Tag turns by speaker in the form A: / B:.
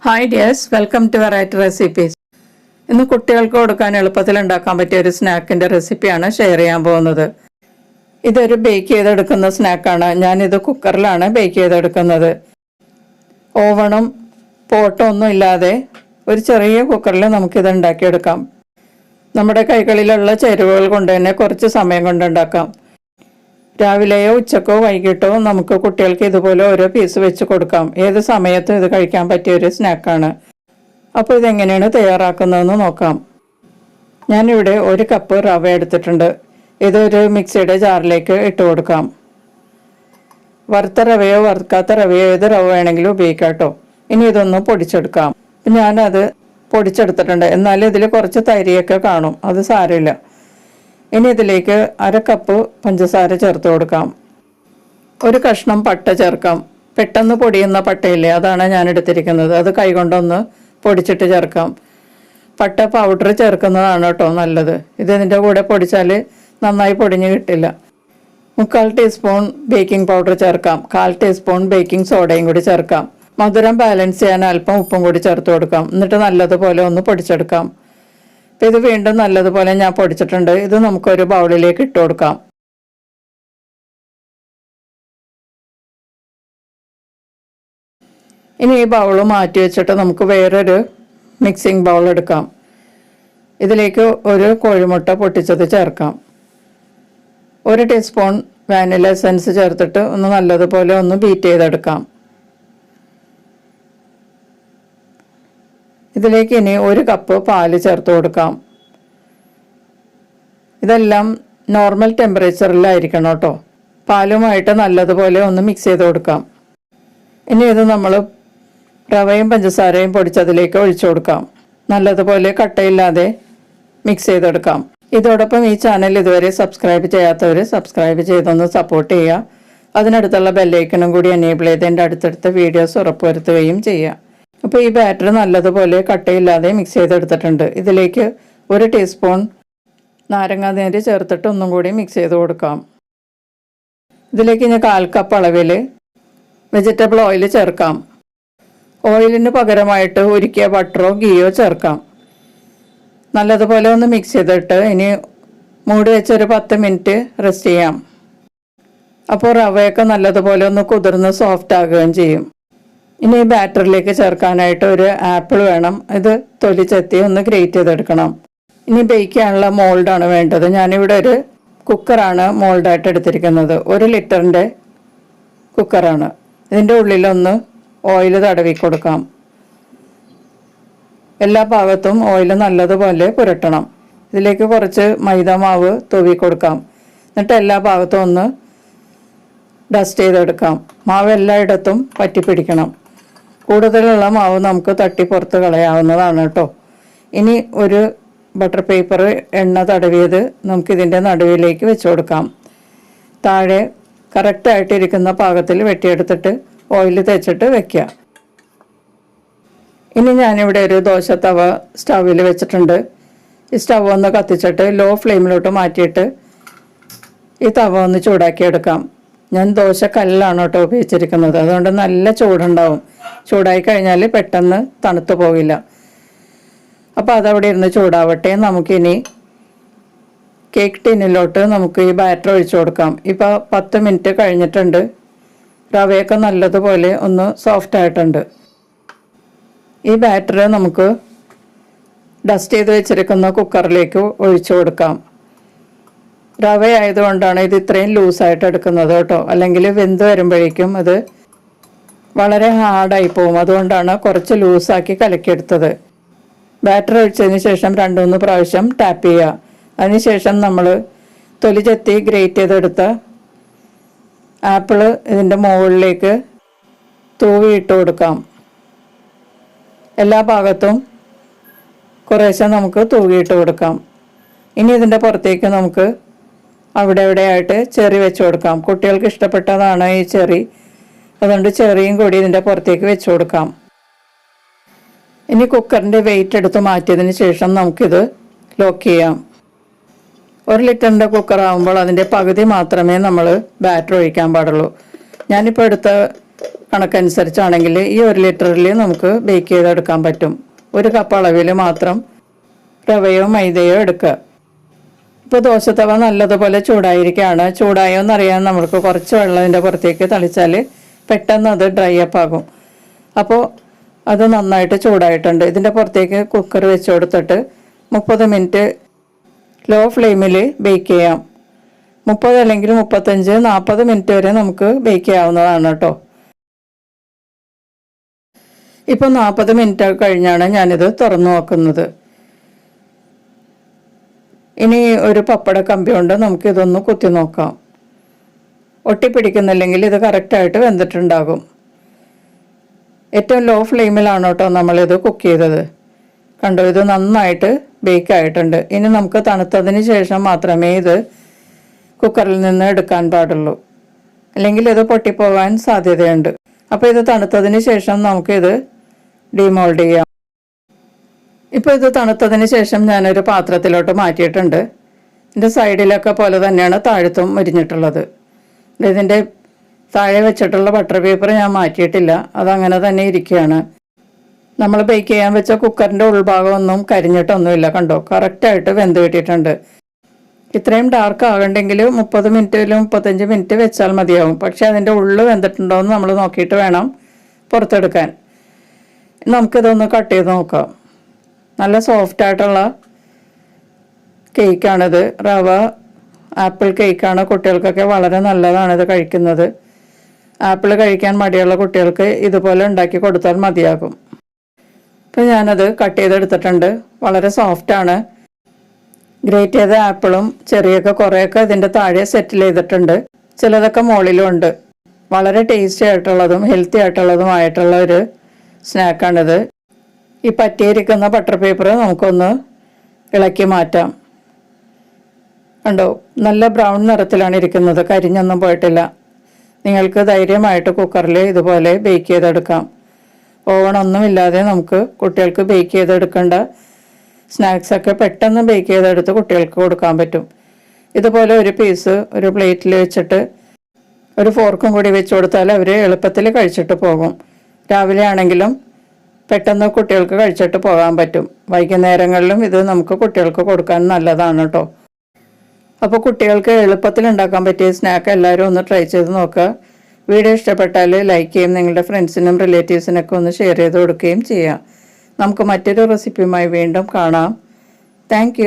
A: Hi dears, welcome to variety recipes. ഇന്ന് കുട്ടികൾക്ക് കൊടുക്കാൻ എളുപ്പത്തിൽ ഉണ്ടാക്കാൻ പറ്റിയ ഒരു സ്നാക്കിൻ്റെ റെസിപ്പിയാണ് ഷെയർ ചെയ്യാൻ പോകുന്നത്. ഇതൊരു ബേക്ക് ചെയ്തെടുക്കുന്ന സ്നാക്കാണ്. ഞാനിത് കുക്കറിലാണ് ബേക്ക് ചെയ്തെടുക്കുന്നത്. ഓവണും പോട്ടും ഒന്നും ഇല്ലാതെ ഒരു ചെറിയ കുക്കറിൽ നമുക്കിത് ഉണ്ടാക്കിയെടുക്കാം. നമ്മുടെ കൈകളിലുള്ള ചേരുവകൾ കൊണ്ട് തന്നെ കുറച്ച് സമയം കൊണ്ട് ഉണ്ടാക്കാം. രാവിലെയോ ഉച്ചക്കോ വൈകിട്ടോ നമുക്ക് കുട്ടികൾക്ക് ഇതുപോലെ ഓരോ പീസ് വെച്ച് കൊടുക്കാം. ഏത് സമയത്തും ഇത് കഴിക്കാൻ പറ്റിയ ഒരു സ്നാക്കാണ്. അപ്പോൾ ഇതെങ്ങനെയാണ് തയ്യാറാക്കുന്നതെന്ന് നോക്കാം. ഞാനിവിടെ 1 കപ്പ് റവ എടുത്തിട്ടുണ്ട്. ഇതൊരു മിക്സിയുടെ ജാറിലേക്ക് ഇട്ട് കൊടുക്കാം. വറുത്ത റവയോ വറുക്കാത്ത റവയോ ഏത് റവ വേണമെങ്കിലും ഉപയോഗിക്കാം കേട്ടോ. ഇനി ഇതൊന്ന് പൊടിച്ചെടുക്കാം. ഞാനത് പൊടിച്ചെടുത്തിട്ടുണ്ട്. എന്നാലും ഇതിൽ കുറച്ച് തരിയൊക്കെ കാണും, അത് സാരമില്ല. ഇനി ഇതിലേക്ക് 1/2 കപ്പ് പഞ്ചസാര ചേർത്ത് കൊടുക്കാം. ഒരു കഷ്ണം പട്ട ചേർക്കാം. പെട്ടെന്ന് പൊടിയുന്ന പട്ടയില്ലേ, അതാണ് ഞാൻ എടുത്തിരിക്കുന്നത്. അത് കൈകൊണ്ടൊന്ന് പൊടിച്ചിട്ട് ചേർക്കാം. പട്ട പൗഡർ ചേർക്കുന്നതാണ് കേട്ടോ നല്ലത്. ഇതിൻ്റെ കൂടെ പൊടിച്ചാൽ നന്നായി പൊടിഞ്ഞ് കിട്ടില്ല. 3/4 ടീസ്പൂൺ ബേക്കിംഗ് പൗഡർ ചേർക്കാം. 1/4 ടീസ്പൂൺ ബേക്കിംഗ് സോഡയും കൂടി ചേർക്കാം. മധുരം ബാലൻസ് ചെയ്യാൻ അല്പം ഉപ്പും കൂടി ചേർത്ത് കൊടുക്കാം. എന്നിട്ട് നല്ലതുപോലെ ഒന്ന് പൊടിച്ചെടുക്കാം. അപ്പോൾ ഇത് വീണ്ടും നല്ലതുപോലെ ഞാൻ പൊടിച്ചിട്ടുണ്ട്. ഇത് നമുക്കൊരു ബൗളിലേക്ക് ഇട്ട് കൊടുക്കാം. ഇനി ഈ ബൗൾ മാറ്റി വെച്ചിട്ട് നമുക്ക് വേറൊരു മിക്സിംഗ് ബൗൾ എടുക്കാം. ഇതിലേക്ക് ഒരു കോഴിമുട്ട പൊട്ടിച്ചത് ചേർക്കാം. 1 ടീസ്പൂൺ വാനില എസൻസ് ചേർത്തിട്ട് ഒന്ന് നല്ലതുപോലെ ഒന്ന് ബീറ്റ് ചെയ്തെടുക്കാം. ഇതിലേക്ക് ഇനി 1 കപ്പ് പാല് ചേർത്ത് കൊടുക്കാം. ഇതെല്ലാം നോർമൽ ടെമ്പറേച്ചറിലായിരിക്കണം കേട്ടോ. പാലുമായിട്ട് നല്ലതുപോലെ ഒന്ന് മിക്സ് ചെയ്ത് കൊടുക്കാം. ഇനി ഇത് നമ്മൾ റവയും പഞ്ചസാരയും പൊടിച്ചതിലേക്ക് ഒഴിച്ചു കൊടുക്കാം. നല്ലതുപോലെ കട്ടയില്ലാതെ മിക്സ് ചെയ്തെടുക്കാം. ഇതോടൊപ്പം ഈ ചാനൽ ഇതുവരെ സബ്സ്ക്രൈബ് ചെയ്യാത്തവർ സബ്സ്ക്രൈബ് ചെയ്തൊന്ന് സപ്പോർട്ട് ചെയ്യുക. അതിനടുത്തുള്ള ബെല്ലൈക്കണും കൂടി എനേബിൾ ചെയ്ത് എൻ്റെ അടുത്തടുത്ത വീഡിയോസ് ഉറപ്പുവരുത്തുകയും ചെയ്യുക. അപ്പോൾ ഈ ബാറ്റർ നല്ലതുപോലെ കട്ടയില്ലാതെ മിക്സ് ചെയ്തെടുത്തിട്ടുണ്ട്. ഇതിലേക്ക് 1 ടീസ്പൂൺ നാരങ്ങാനീര് ചേർത്തിട്ട് ഒന്നും കൂടി മിക്സ് ചെയ്ത് കൊടുക്കാം. ഇതിലേക്ക് ഇനി 1/4 കപ്പ് അളവിൽ വെജിറ്റബിൾ ഓയിൽ ചേർക്കാം. ഓയിലിന് പകരമായിട്ട് ഉരുക്കിയ ബട്ടറോ ഗീയോ ചേർക്കാം. നല്ലതുപോലെ ഒന്ന് മിക്സ് ചെയ്തിട്ട് ഇനി മൂടി വെച്ച് ഒരു 10 മിനിറ്റ് റെസ്റ്റ് ചെയ്യാം. അപ്പോൾ റവയൊക്കെ നല്ലതുപോലെ ഒന്ന് കുതിർന്ന് സോഫ്റ്റ് ആകുകയും ചെയ്യും. ഇനി ഈ ബാറ്ററിലേക്ക് ചേർക്കാനായിട്ട് ഒരു ആപ്പിൾ വേണം. ഇത് തൊലി ചെത്തി ഒന്ന് ഗ്രേറ്റ് ചെയ്തെടുക്കണം. ഇനി ബേക്ക് ചെയ്യാനുള്ള മോൾഡാണ് വേണ്ടത്. ഞാനിവിടെ ഒരു കുക്കറാണ് മോൾഡായിട്ട് എടുത്തിരിക്കുന്നത്. 1 ലിറ്ററിൻ്റെ കുക്കറാണ്. ഇതിൻ്റെ ഉള്ളിലൊന്ന് ഓയിൽ തടവി കൊടുക്കാം. എല്ലാ ഭാഗത്തും ഓയിൽ നല്ലതുപോലെ പുരട്ടണം. ഇതിലേക്ക് കുറച്ച് മൈദാമാവ് തൂവി കൊടുക്കാം. എന്നിട്ട് എല്ലാ ഭാഗത്തും ഒന്ന് ഡസ്റ്റ് ചെയ്തെടുക്കാം. മാവ് എല്ലായിടത്തും പറ്റിപ്പിടിക്കണം. കൂടുതലുള്ള മാവ് നമുക്ക് തട്ടി പുറത്ത് കളയാവുന്നതാണ് കേട്ടോ. ഇനി ഒരു ബട്ടർ പേപ്പർ എണ്ണ തടവിയത് നമുക്കിതിൻ്റെ നടുവിലേക്ക് വെച്ച് കൊടുക്കാം. താഴെ കറക്റ്റായിട്ടിരിക്കുന്ന പാകത്തിൽ വെട്ടിയെടുത്തിട്ട് ഓയിൽ തേച്ചിട്ട് വെക്കുക. ഇനി ഞാനിവിടെ ഒരു ദോശത്തവ സ്റ്റൗവിൽ വെച്ചിട്ടുണ്ട്. ഈ സ്റ്റവ് ഒന്ന് കത്തിച്ചിട്ട് ലോ ഫ്ലെയിമിലോട്ട് മാറ്റിയിട്ട് ഈ തവ ഒന്ന് ചൂടാക്കിയെടുക്കാം. ഞാൻ ദോശക്കല്ലാണ് കേട്ടോ ഉപയോഗിച്ചിരിക്കുന്നത്. അതുകൊണ്ട് നല്ല ചൂടുണ്ടാവും. ചൂടായി കഴിഞ്ഞാൽ പെട്ടെന്ന് തണുത്തു പോകില്ല. അപ്പോൾ അതവിടെ ഇരുന്ന് ചൂടാവട്ടെ. നമുക്കിനി കേക്ക് ടിന്നിലോട്ട് നമുക്ക് ഈ ബാറ്റർ ഒഴിച്ചു കൊടുക്കാം. ഇപ്പോൾ 10 മിനിറ്റ് കഴിഞ്ഞിട്ടുണ്ട്. റവയൊക്കെ നല്ലതുപോലെ ഒന്ന് സോഫ്റ്റ് ആയിട്ടുണ്ട്. ഈ ബാറ്റർ നമുക്ക് ഡസ്റ്റ് ചെയ്ത് വെച്ചിരിക്കുന്ന കുക്കറിലേക്ക് ഒഴിച്ചു കൊടുക്കാം. റവ ആയതുകൊണ്ടാണ് ഇത് ഇത്രയും ലൂസായിട്ട് എടുക്കുന്നത് കേട്ടോ. അല്ലെങ്കിൽ വെന്ത് വരുമ്പോഴേക്കും അത് വളരെ ഹാർഡായി പോകും. അതുകൊണ്ടാണ് കുറച്ച് ലൂസാക്കി കലക്കിയെടുത്തത്. ബാറ്റർ ഒഴിച്ചതിന് ശേഷം 2-3 പ്രാവശ്യം ടാപ്പ് ചെയ്യുക. അതിനുശേഷം നമ്മൾ തൊലി ചെത്തി ഗ്രേറ്റ് ചെയ്തെടുത്ത ആപ്പിള് ഇതിൻ്റെ മുകളിലേക്ക് തൂവി ഇട്ട് കൊടുക്കാം. എല്ലാ ഭാഗത്തും കുറേശ്ശെ നമുക്ക് തൂവിയിട്ട് കൊടുക്കാം. ഇനി ഇതിൻ്റെ പുറത്തേക്ക് നമുക്ക് അവിടെ എവിടെയായിട്ട് ചെറി വെച്ച് കൊടുക്കാം. കുട്ടികൾക്ക് ഇഷ്ടപ്പെട്ടതാണ് ഈ ചെറി. അതുകൊണ്ട് ചെറിയും കൂടി ഇതിൻ്റെ പുറത്തേക്ക് വെച്ച് കൊടുക്കാം. ഇനി കുക്കറിൻ്റെ വെയിറ്റ് എടുത്ത് മാറ്റിയതിന് ശേഷം നമുക്കിത് ലോക്ക് ചെയ്യാം. 1 ലിറ്ററിൻ്റെ കുക്കറാകുമ്പോൾ അതിൻ്റെ പകുതി മാത്രമേ നമ്മൾ ബാറ്റർ ഒഴിക്കാൻ പാടുള്ളൂ. ഞാനിപ്പോൾ എടുത്ത കണക്കനുസരിച്ചാണെങ്കിൽ ഈ 1 ലിറ്ററിൽ നമുക്ക് ബേക്ക് ചെയ്തെടുക്കാൻ പറ്റും. 1 കപ്പ് അളവിൽ മാത്രം റവയോ മൈദയോ എടുക്കുക. ഇപ്പോൾ ദോശത്തവ നല്ലതുപോലെ ചൂടായിരിക്കുകയാണ്. ചൂടായോ എന്നറിയാൻ നമുക്ക് കുറച്ച് വെള്ളം ഇതിൻ്റെ പുറത്തേക്ക് തളിച്ചാൽ പെട്ടെന്ന് അത് ഡ്രൈ അപ്പ് ആകും. അപ്പോൾ അത് നന്നായിട്ട് ചൂടായിട്ടുണ്ട്. ഇതിൻ്റെ പുറത്തേക്ക് കുക്കർ വെച്ച് കൊടുത്തിട്ട് 30 മിനിറ്റ് ലോ ഫ്ലെയിമിൽ ബേക്ക് ചെയ്യാം. 30 അല്ലെങ്കിൽ 35, 40 മിനിറ്റ് വരെ നമുക്ക് ബേക്ക് ചെയ്യാവുന്നതാണ് കേട്ടോ. ഇപ്പോൾ 40 മിനിറ്റ് കഴിഞ്ഞാണ് ഞാനിത് തുറന്നു നോക്കുന്നത്. ഇനി ഒരു പപ്പട കമ്പി കൊണ്ട് നമുക്ക് ഇതൊന്ന് കുത്തി നോക്കാം. ഒട്ടിപ്പിടിക്കുന്നില്ലെങ്കിൽ ഇത് കറക്റ്റായിട്ട് വെന്തിട്ടുണ്ടാകും. ഏറ്റവും ലോ ഫ്ലെയിമിലാണ് കേട്ടോ നമ്മളിത് കുക്ക് ചെയ്തത്. കണ്ടോ, ഇത് നന്നായിട്ട് ബേക്ക് ആയിട്ടുണ്ട്. ഇനി നമുക്ക് തണുത്തതിന് ശേഷം മാത്രമേ ഇത് കുക്കറിൽ നിന്ന് എടുക്കാൻ പാടുള്ളൂ, അല്ലെങ്കിൽ ഇത് പൊട്ടിപ്പോകാൻ സാധ്യതയുണ്ട്. അപ്പോൾ ഇത് തണുത്തതിന് ശേഷം നമുക്കിത് ഡീമോൾഡ് ചെയ്യാം. ഇപ്പോൾ ഇത് തണുത്തതിന് ശേഷം ഞാനൊരു പാത്രത്തിലോട്ട് മാറ്റിയിട്ടുണ്ട്. ഇതിൻ്റെ സൈഡിലൊക്കെ പോലെ തന്നെയാണ് താഴത്തും മുരിഞ്ഞിട്ടുള്ളത്. ഇതിൻ്റെ താഴെ വെച്ചിട്ടുള്ള ബട്ടർ പേപ്പർ ഞാൻ മാറ്റിയിട്ടില്ല, അതങ്ങനെ തന്നെ ഇരിക്കുകയാണ്. നമ്മൾ ബേക്ക് ചെയ്യാൻ വെച്ച കുക്കറിൻ്റെ ഉൾഭാഗമൊന്നും കരിഞ്ഞിട്ടൊന്നുമില്ല. കണ്ടോ, കറക്റ്റായിട്ട് വെന്ത് കിട്ടിയിട്ടുണ്ട്. ഇത്രയും ഡാർക്ക് ആകണ്ടെങ്കിൽ 30 മിനിറ്റിലും 35 മിനിറ്റ് വെച്ചാൽ മതിയാവും. പക്ഷേ അതിൻ്റെ ഉള്ളിൽ വെന്തിട്ടുണ്ടോ എന്ന് നമ്മൾ നോക്കിയിട്ട് വേണം പുറത്തെടുക്കാൻ. നമുക്കിതൊന്ന് കട്ട് ചെയ്ത് നോക്കാം. നല്ല സോഫ്റ്റായിട്ടുള്ള കേക്കാണിത്. റവ ആപ്പിൾ കേക്കാണ്. കുട്ടികൾക്കൊക്കെ വളരെ നല്ലതാണിത് കഴിക്കുന്നത്. ആപ്പിൾ കഴിക്കാൻ മടിയുള്ള കുട്ടികൾക്ക് ഇതുപോലെ ഉണ്ടാക്കി കൊടുത്താൽ മതിയാകും. ഇപ്പം ഞാനത് കട്ട് ചെയ്തെടുത്തിട്ടുണ്ട്. വളരെ സോഫ്റ്റാണ്. ഗ്രേറ്റ് ചെയ്ത ആപ്പിളും ചെറിയൊക്കെ കുറേയൊക്കെ ഇതിൻ്റെ താഴെ സെറ്റിൽ ചെയ്തിട്ടുണ്ട്. ചിലതൊക്കെ മുകളിലും ഉണ്ട്. വളരെ ടേസ്റ്റി ആയിട്ടുള്ളതും ഹെൽത്തി ആയിട്ടുള്ളതുമായിട്ടുള്ള ഒരു സ്നാക്കാണിത്. ഈ പറ്റിയിരിക്കുന്ന ബട്ടർ പേപ്പർ നമുക്കൊന്ന് ഇളക്കി മാറ്റാം. കണ്ടോ, നല്ല ബ്രൗൺ നിറത്തിലാണ് ഇരിക്കുന്നത്. കരിഞ്ഞൊന്നും പോയിട്ടില്ല. നിങ്ങൾക്ക് ധൈര്യമായിട്ട് കുക്കറിൽ ഇതുപോലെ ബേക്ക് ചെയ്തെടുക്കാം. ഓവണൊന്നുമില്ലാതെ നമുക്ക് കുട്ടികൾക്ക് ബേക്ക് ചെയ്തെടുക്കേണ്ട സ്നാക്സൊക്കെ പെട്ടെന്ന് ബേക്ക് ചെയ്തെടുത്ത് കുട്ടികൾക്ക് കൊടുക്കാൻ പറ്റും. ഇതുപോലെ ഒരു പീസ് ഒരു പ്ലേറ്റിൽ വെച്ചിട്ട് ഒരു ഫോർക്കും കൂടി വെച്ച് കൊടുത്താൽ അവർ എളുപ്പത്തിൽ കഴിച്ചിട്ട് പോകും. രാവിലെ ആണെങ്കിലും പെട്ടെന്ന് കുട്ടികൾക്ക് കഴിച്ചിട്ട് പോകാൻ പറ്റും. വൈകുന്നേരങ്ങളിലും ഇത് നമുക്ക് കുട്ടികൾക്ക് കൊടുക്കാൻ നല്ലതാണ് കേട്ടോ. അപ്പോൾ കുട്ടികൾക്ക് എളുപ്പത്തിൽ ഉണ്ടാക്കാൻ പറ്റിയ സ്നാക്ക് എല്ലാവരും ഒന്ന് ട്രൈ ചെയ്ത് നോക്കുക. വീഡിയോ ഇഷ്ടപ്പെട്ടാൽ ലൈക്ക് ചെയ്യും. നിങ്ങളുടെ ഫ്രണ്ട്സിനും റിലേറ്റീവ്സിനൊക്കെ ഒന്ന് ഷെയർ ചെയ്ത് കൊടുക്കുകയും ചെയ്യാം. നമുക്ക് മറ്റൊരു റെസിപ്പിയുമായി വീണ്ടും കാണാം. താങ്ക്